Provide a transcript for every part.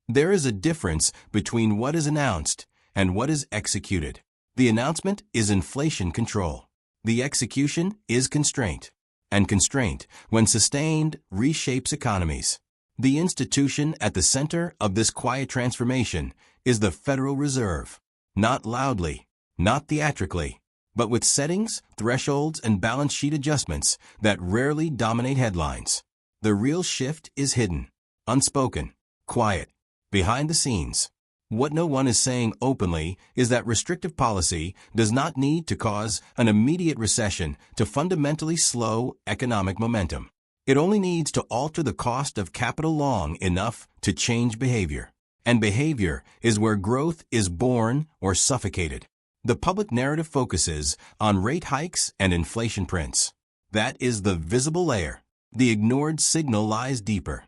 There is a difference between what is announced and what is executed. The announcement is inflation control. The execution is constraint. And constraint, when sustained, reshapes economies. The institution at the center of this quiet transformation is the Federal Reserve. Not loudly, not theatrically, but with settings, thresholds, and balance sheet adjustments that rarely dominate headlines. The real shift is hidden, unspoken, quiet, behind the scenes. What no one is saying openly is that restrictive policy does not need to cause an immediate recession to fundamentally slow economic momentum. It only needs to alter the cost of capital long enough to change behavior. And behavior is where growth is born or suffocated. The public narrative focuses on rate hikes and inflation prints. That is the visible layer. The ignored signal lies deeper.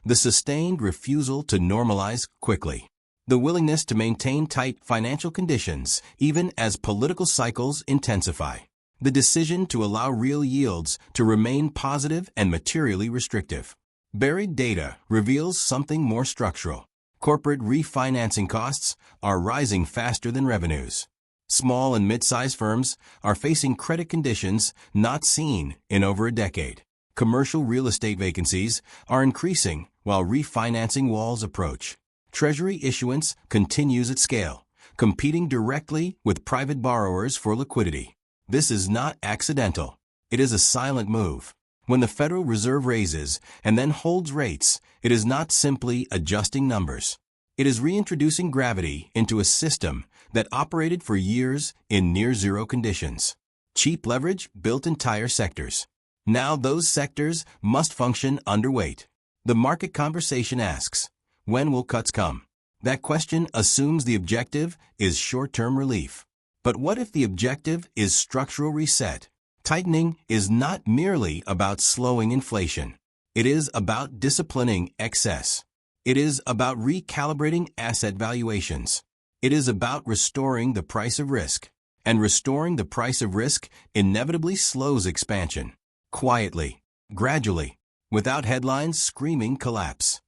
The sustained refusal to normalize quickly. The willingness to maintain tight financial conditions even as political cycles intensify. The decision to allow real yields to remain positive and materially restrictive. Buried data reveals something more structural. Corporate refinancing costs are rising faster than revenues. Small and mid-sized firms are facing credit conditions not seen in over a decade. Commercial real estate vacancies are increasing while refinancing walls approach. Treasury issuance continues at scale, competing directly with private borrowers for liquidity. This is not accidental. It is a silent move. When the Federal Reserve raises and then holds rates, it is not simply adjusting numbers. It is reintroducing gravity into a system that operated for years in near-zero conditions. Cheap leverage built entire sectors. Now those sectors must function underweight. The market conversation asks, when will cuts come? That question assumes the objective is short-term relief. But what if the objective is structural reset? Tightening is not merely about slowing inflation. It is about disciplining excess. It is about recalibrating asset valuations. It is about restoring the price of risk. And restoring the price of risk inevitably slows expansion. Quietly, gradually, without headlines screaming collapse.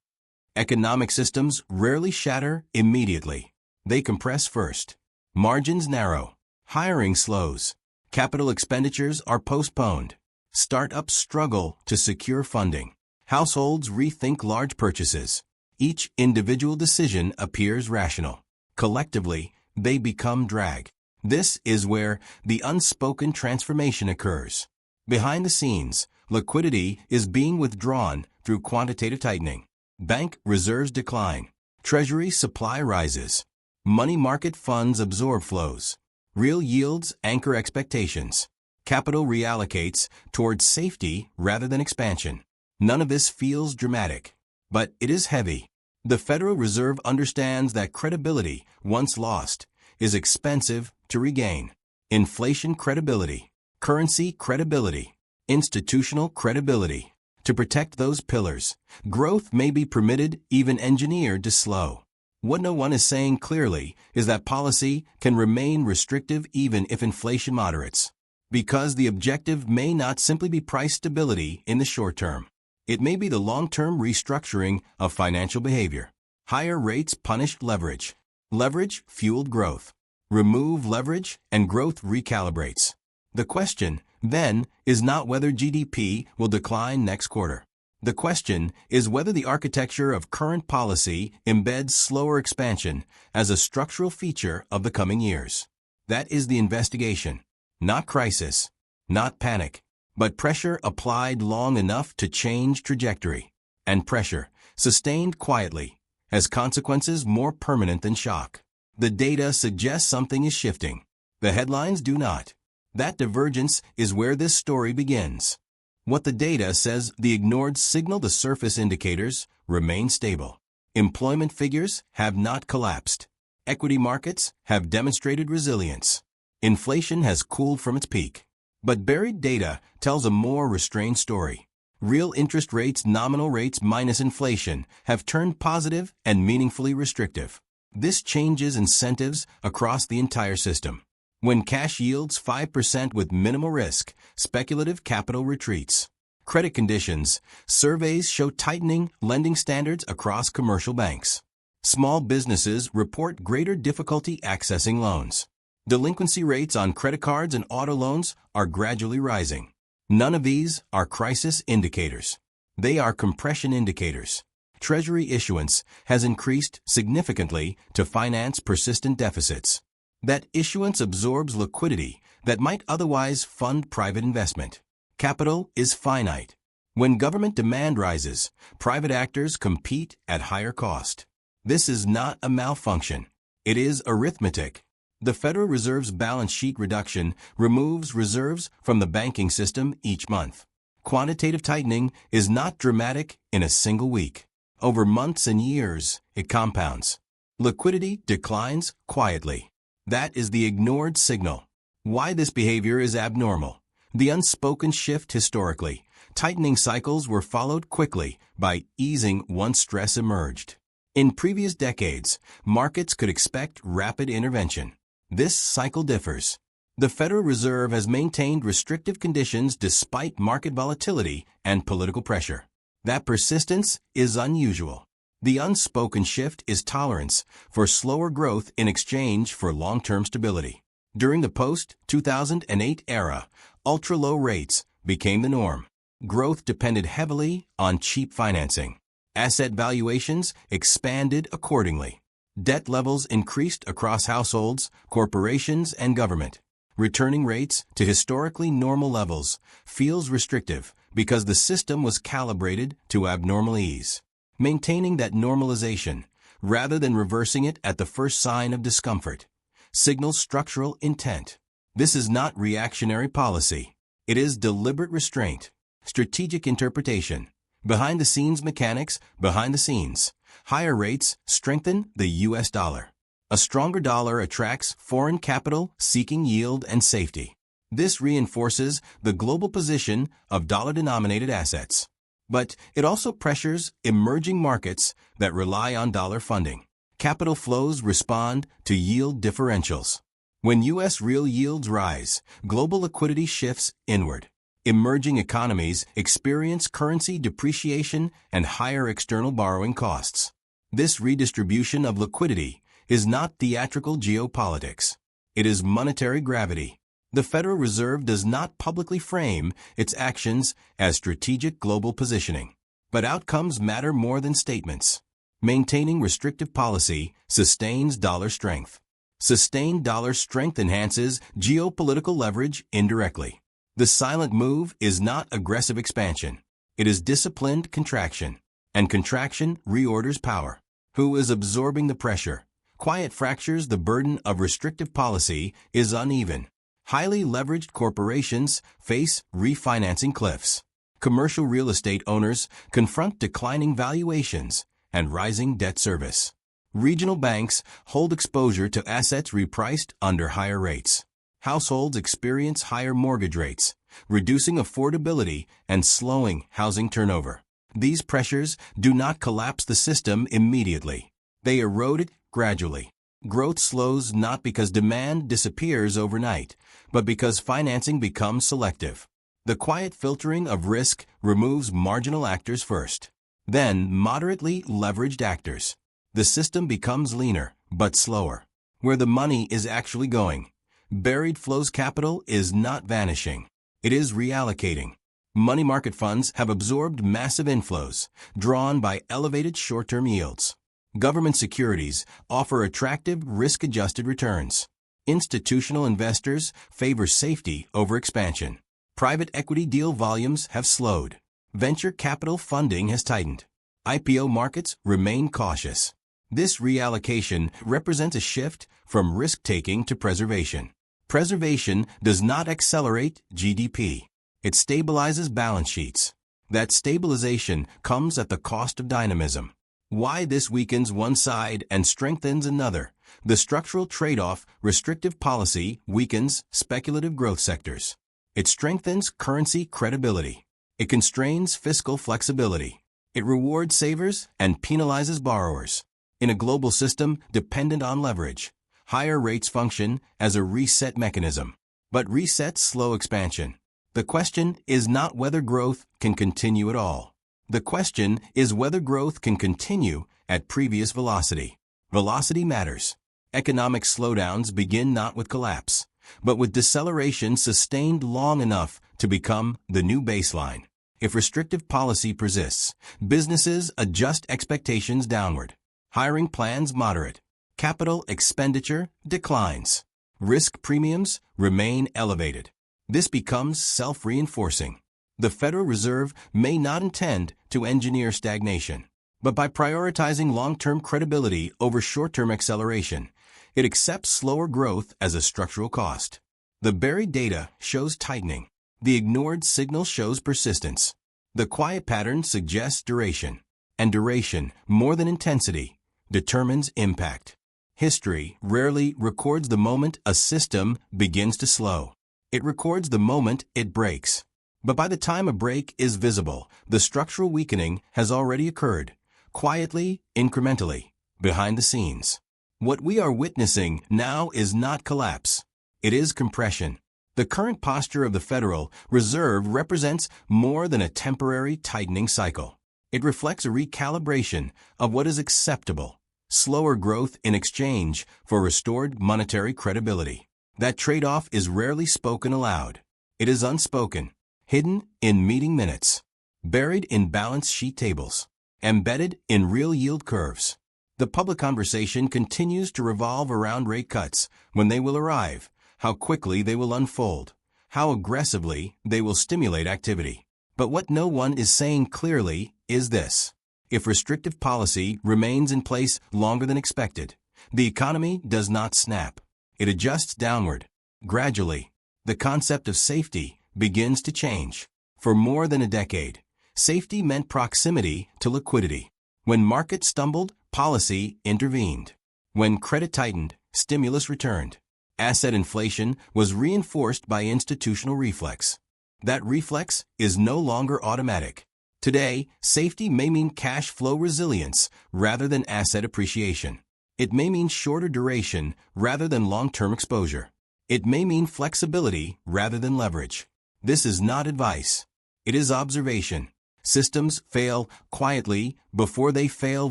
Economic systems rarely shatter immediately. They compress first. Margins narrow. Hiring slows. Capital expenditures are postponed. Startups struggle to secure funding. Households rethink large purchases. Each individual decision appears rational. Collectively, they become drag. This is where the unspoken transformation occurs. Behind the scenes, liquidity is being withdrawn through quantitative tightening. Bank reserves decline. Treasury supply rises. Money market funds absorb flows. Real yields anchor expectations. Capital reallocates towards safety rather than expansion. None of this feels dramatic, but it is heavy. The Federal Reserve understands that credibility, once lost, is expensive to regain. Inflation credibility, currency credibility, institutional credibility. To protect those pillars, growth may be permitted, even engineered to slow. What no one is saying clearly is that policy can remain restrictive even if inflation moderates, because the objective may not simply be price stability in the short term. It may be the long-term restructuring of financial behavior. Higher rates punish leverage. Leverage fueled growth. Remove leverage and growth recalibrates. The question, then, is not whether GDP will decline next quarter. The question is whether the architecture of current policy embeds slower expansion as a structural feature of the coming years. That is the investigation. Not crisis, not panic, but pressure applied long enough to change trajectory. And pressure, sustained quietly, has consequences more permanent than shock. The data suggests something is shifting. The headlines do not. That divergence is where this story begins. What the data says, the ignored signal, the surface indicators remain stable. Employment figures have not collapsed. Equity markets have demonstrated resilience. Inflation has cooled from its peak. But buried data tells a more restrained story. Real interest rates, nominal rates minus inflation, have turned positive and meaningfully restrictive. This changes incentives across the entire system. When cash yields 5% with minimal risk, speculative capital retreats. Credit conditions, surveys show tightening lending standards across commercial banks. Small businesses report greater difficulty accessing loans. Delinquency rates on credit cards and auto loans are gradually rising. None of these are crisis indicators. They are compression indicators. Treasury issuance has increased significantly to finance persistent deficits. That issuance absorbs liquidity that might otherwise fund private investment. Capital is finite. When government demand rises, private actors compete at higher cost. This is not a malfunction. It is arithmetic. The Federal Reserve's balance sheet reduction removes reserves from the banking system each month. Quantitative tightening is not dramatic in a single week. Over months and years, it compounds. Liquidity declines quietly. That is the ignored signal. Why this behavior is abnormal. The unspoken shift historically. Tightening cycles were followed quickly by easing once stress emerged. In previous decades, markets could expect rapid intervention. This cycle differs. The Federal Reserve has maintained restrictive conditions despite market volatility and political pressure. That persistence is unusual. The unspoken shift is tolerance for slower growth in exchange for long-term stability. During the post-2008 era, ultra-low rates became the norm. Growth depended heavily on cheap financing. Asset valuations expanded accordingly. Debt levels increased across households, corporations, and government. Returning rates to historically normal levels feels restrictive because the system was calibrated to abnormal ease. Maintaining that normalization, rather than reversing it at the first sign of discomfort, signals structural intent. This is not reactionary policy. It is deliberate restraint, strategic interpretation. Behind-the-scenes mechanics, behind the scenes. Higher rates strengthen the U.S. dollar. A stronger dollar attracts foreign capital seeking yield and safety. This reinforces the global position of dollar-denominated assets. But it also pressures emerging markets that rely on dollar funding. Capital flows respond to yield differentials. When U.S. real yields rise, global liquidity shifts inward. Emerging economies experience currency depreciation and higher external borrowing costs. This redistribution of liquidity is not theatrical geopolitics. It is monetary gravity. The Federal Reserve does not publicly frame its actions as strategic global positioning. But outcomes matter more than statements. Maintaining restrictive policy sustains dollar strength. Sustained dollar strength enhances geopolitical leverage indirectly. The silent move is not aggressive expansion. It is disciplined contraction. And contraction reorders power. Who is absorbing the pressure? Quiet fractures the burden of restrictive policy is uneven. Highly leveraged corporations face refinancing cliffs. Commercial real estate owners confront declining valuations and rising debt service. Regional banks hold exposure to assets repriced under higher rates. Households experience higher mortgage rates, reducing affordability and slowing housing turnover. These pressures do not collapse the system immediately. They erode it gradually. Growth slows not because demand disappears overnight, but because financing becomes selective. The quiet filtering of risk removes marginal actors first, then moderately leveraged actors. The system becomes leaner, but slower. Where the money is actually going. Buried flows capital is not vanishing. It is reallocating. Money market funds have absorbed massive inflows, drawn by elevated short-term yields. Government securities offer attractive risk-adjusted returns. Institutional investors favor safety over expansion. Private equity deal volumes have slowed. Venture capital funding has tightened. IPO markets remain cautious. This reallocation represents a shift from risk-taking to preservation. Preservation does not accelerate GDP. It stabilizes balance sheets. That stabilization comes at the cost of dynamism. Why this weakens one side and strengthens another? The structural trade-off, restrictive policy, weakens speculative growth sectors. It strengthens currency credibility. It constrains fiscal flexibility. It rewards savers and penalizes borrowers. In a global system dependent on leverage, higher rates function as a reset mechanism. But resets slow expansion. The question is not whether growth can continue at all. The question is whether growth can continue at previous velocity. Velocity matters. Economic slowdowns begin not with collapse, but with deceleration sustained long enough to become the new baseline. If restrictive policy persists, businesses adjust expectations downward. Hiring plans moderate. Capital expenditure declines. Risk premiums remain elevated. This becomes self-reinforcing. The Federal Reserve may not intend to engineer stagnation, but by prioritizing long-term credibility over short-term acceleration, it accepts slower growth as a structural cost. The buried data shows tightening. The ignored signal shows persistence. The quiet pattern suggests duration, and duration, more than intensity, determines impact. History rarely records the moment a system begins to slow. It records the moment it breaks. But by the time a break is visible, the structural weakening has already occurred, quietly, incrementally, behind the scenes. What we are witnessing now is not collapse. It is compression. The current posture of the Federal Reserve represents more than a temporary tightening cycle. It reflects a recalibration of what is acceptable, slower growth in exchange for restored monetary credibility. That trade-off is rarely spoken aloud. It is unspoken, hidden in meeting minutes, buried in balance sheet tables, embedded in real yield curves. The public conversation continues to revolve around rate cuts, when they will arrive, how quickly they will unfold, how aggressively they will stimulate activity. But what no one is saying clearly is this: if restrictive policy remains in place longer than expected, the economy does not snap. It adjusts downward. Gradually, the concept of safety begins to change. For more than a decade, safety meant proximity to liquidity. When markets stumbled, policy intervened. When credit tightened, stimulus returned. Asset inflation was reinforced by institutional reflex. That reflex is no longer automatic. Today, safety may mean cash flow resilience rather than asset appreciation. It may mean shorter duration rather than long-term exposure. It may mean flexibility rather than leverage. This is not advice. It is observation. Systems fail quietly before they fail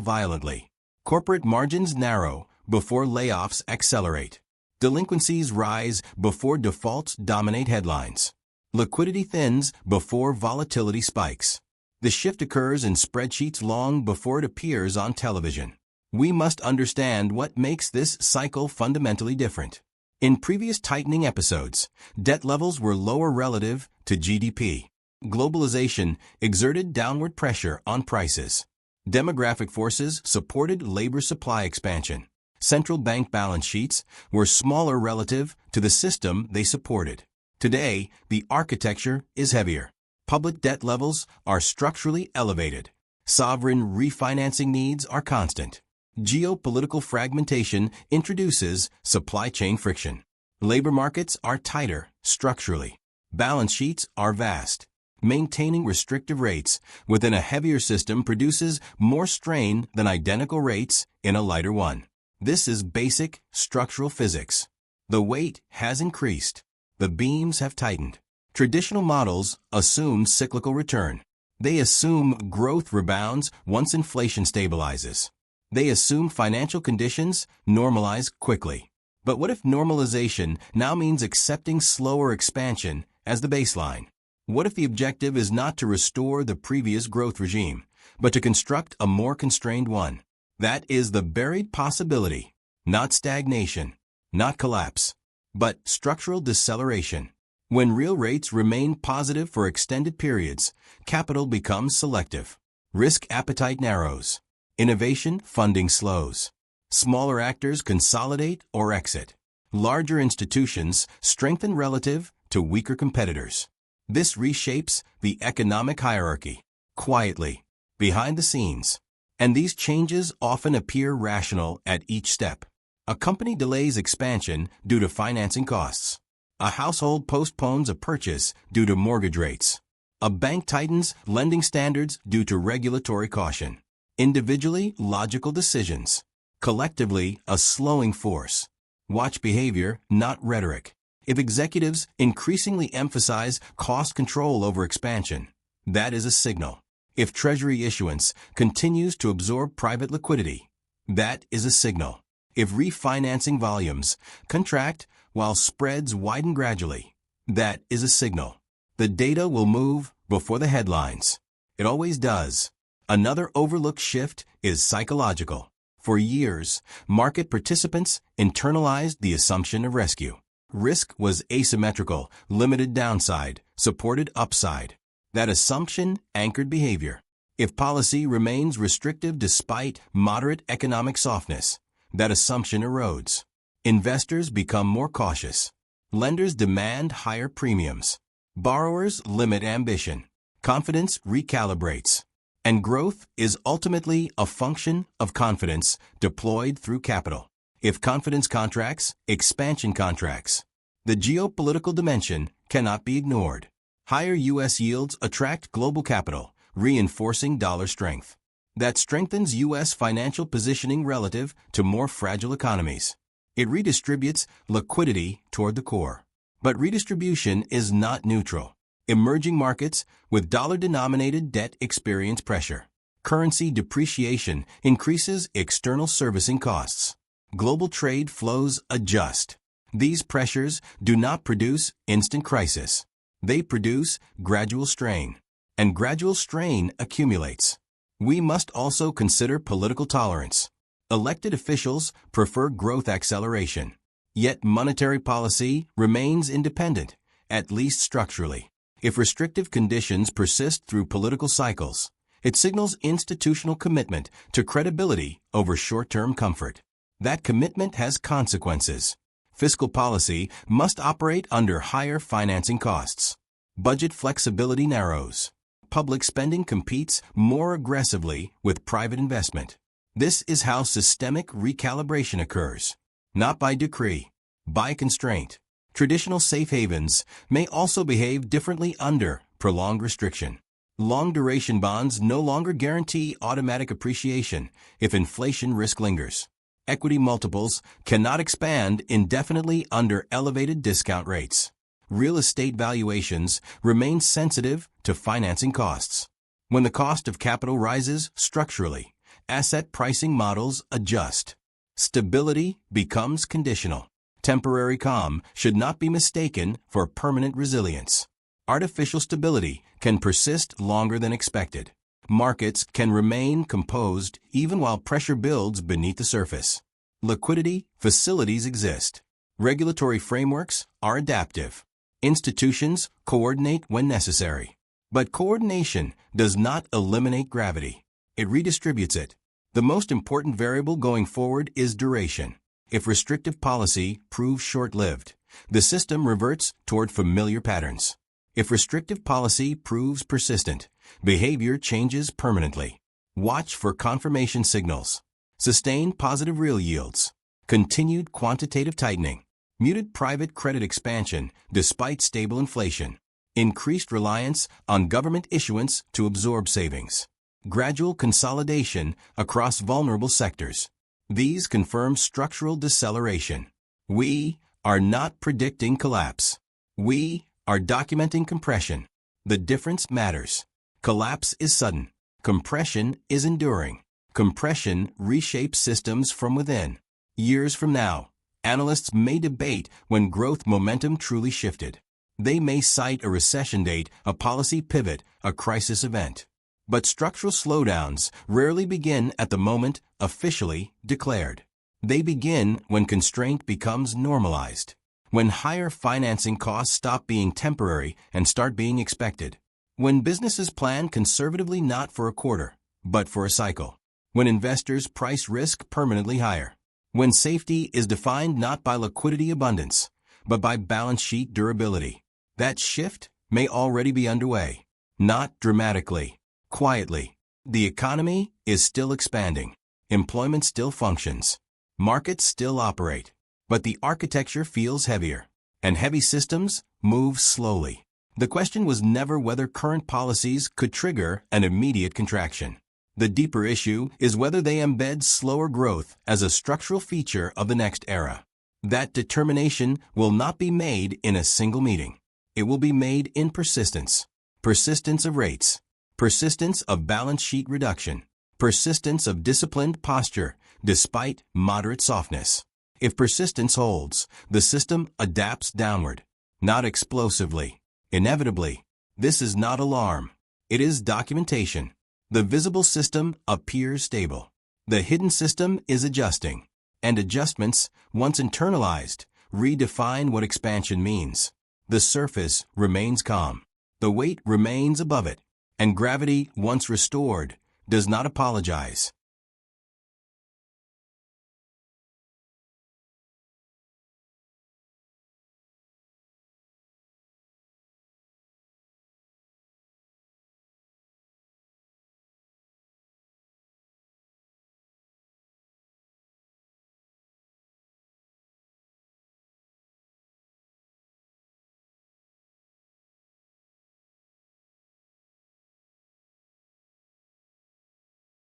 violently. Corporate margins narrow before layoffs accelerate. Delinquencies rise before defaults dominate headlines. Liquidity thins before volatility spikes. The shift occurs in spreadsheets long before it appears on television. We must understand what makes this cycle fundamentally different. In previous tightening episodes, debt levels were lower relative to GDP. Globalization exerted downward pressure on prices. Demographic forces supported labor supply expansion. Central bank balance sheets were smaller relative to the system they supported. Today, the architecture is heavier. Public debt levels are structurally elevated. Sovereign refinancing needs are constant. Geopolitical fragmentation introduces supply chain friction. Labor markets are tighter structurally. Balance sheets are vast. Maintaining restrictive rates within a heavier system produces more strain than identical rates in a lighter one. This is basic structural physics. The weight has increased. The beams have tightened. Traditional models assume cyclical return. They assume growth rebounds once inflation stabilizes. They assume financial conditions normalize quickly. But what if normalization now means accepting slower expansion as the baseline? What if the objective is not to restore the previous growth regime, but to construct a more constrained one? That is the buried possibility, not stagnation, not collapse, but structural deceleration. When real rates remain positive for extended periods, capital becomes selective. Risk appetite narrows. Innovation funding slows. Smaller actors consolidate or exit. Larger institutions strengthen relative to weaker competitors. This reshapes the economic hierarchy, quietly, behind the scenes. And these changes often appear rational at each step. A company delays expansion due to financing costs. A household postpones a purchase due to mortgage rates. A bank tightens lending standards due to regulatory caution. Individually, logical decisions. Collectively, a slowing force. Watch behavior, not rhetoric. If executives increasingly emphasize cost control over expansion, that is a signal. If Treasury issuance continues to absorb private liquidity, that is a signal. If refinancing volumes contract while spreads widen gradually, that is a signal. The data will move before the headlines. It always does. Another overlooked shift is psychological. For years, market participants internalized the assumption of rescue. Risk was asymmetrical, limited downside, supported upside. That assumption anchored behavior. If policy remains restrictive despite moderate economic softness, that assumption erodes. Investors become more cautious. Lenders demand higher premiums. Borrowers limit ambition. Confidence recalibrates. And growth is ultimately a function of confidence deployed through capital. If confidence contracts, expansion contracts. The geopolitical dimension cannot be ignored. Higher U.S. yields attract global capital, reinforcing dollar strength. That strengthens U.S. financial positioning relative to more fragile economies. It redistributes liquidity toward the core. But redistribution is not neutral. Emerging markets with dollar-denominated debt experience pressure. Currency depreciation increases external servicing costs. Global trade flows adjust. These pressures do not produce instant crisis. They produce gradual strain. And gradual strain accumulates. We must also consider political tolerance. Elected officials prefer growth acceleration. Yet monetary policy remains independent, at least structurally. If restrictive conditions persist through political cycles, it signals institutional commitment to credibility over short-term comfort. That commitment has consequences. Fiscal policy must operate under higher financing costs. Budget flexibility narrows. Public spending competes more aggressively with private investment. This is how systemic recalibration occurs. Not by decree, by constraint. Traditional safe havens may also behave differently under prolonged restriction. Long-duration bonds no longer guarantee automatic appreciation if inflation risk lingers. Equity multiples cannot expand indefinitely under elevated discount rates. Real estate valuations remain sensitive to financing costs. When the cost of capital rises structurally, asset pricing models adjust. Stability becomes conditional. Temporary calm should not be mistaken for permanent resilience. Artificial stability can persist longer than expected. Markets can remain composed even while pressure builds beneath the surface. Liquidity facilities exist. Regulatory frameworks are adaptive. Institutions coordinate when necessary. But coordination does not eliminate gravity. It redistributes it. The most important variable going forward is duration. If restrictive policy proves short-lived, the system reverts toward familiar patterns. If restrictive policy proves persistent, behavior changes permanently. Watch for confirmation signals. Sustained positive real yields. Continued quantitative tightening. Muted private credit expansion despite stable inflation. Increased reliance on government issuance to absorb savings. Gradual consolidation across vulnerable sectors. These confirm structural deceleration. We are not predicting collapse. We are documenting compression. The difference matters. Collapse is sudden. Compression is enduring. Compression reshapes systems from within. Years from now, analysts may debate when growth momentum truly shifted. They may cite a recession date, a policy pivot, a crisis event. But structural slowdowns rarely begin at the moment officially declared. They begin when constraint becomes normalized, when higher financing costs stop being temporary and start being expected, when businesses plan conservatively not for a quarter, but for a cycle, when investors price risk permanently higher, when safety is defined not by liquidity abundance, but by balance sheet durability. That shift may already be underway, not dramatically. Quietly, the economy is still expanding. Employment still functions. Markets still operate. But the architecture feels heavier. And heavy systems move slowly. The question was never whether current policies could trigger an immediate contraction. The deeper issue is whether they embed slower growth as a structural feature of the next era. That determination will not be made in a single meeting. It will be made in persistence. Persistence of rates. persistence of balance sheet reduction, persistence of disciplined posture despite moderate softness. If persistence holds, the system adapts downward, not explosively. Inevitably, this is not alarm. It is documentation. The visible system appears stable. The hidden system is adjusting. And adjustments, once internalized, redefine what expansion means. The surface remains calm. The weight remains above it. And gravity, once restored, does not apologize.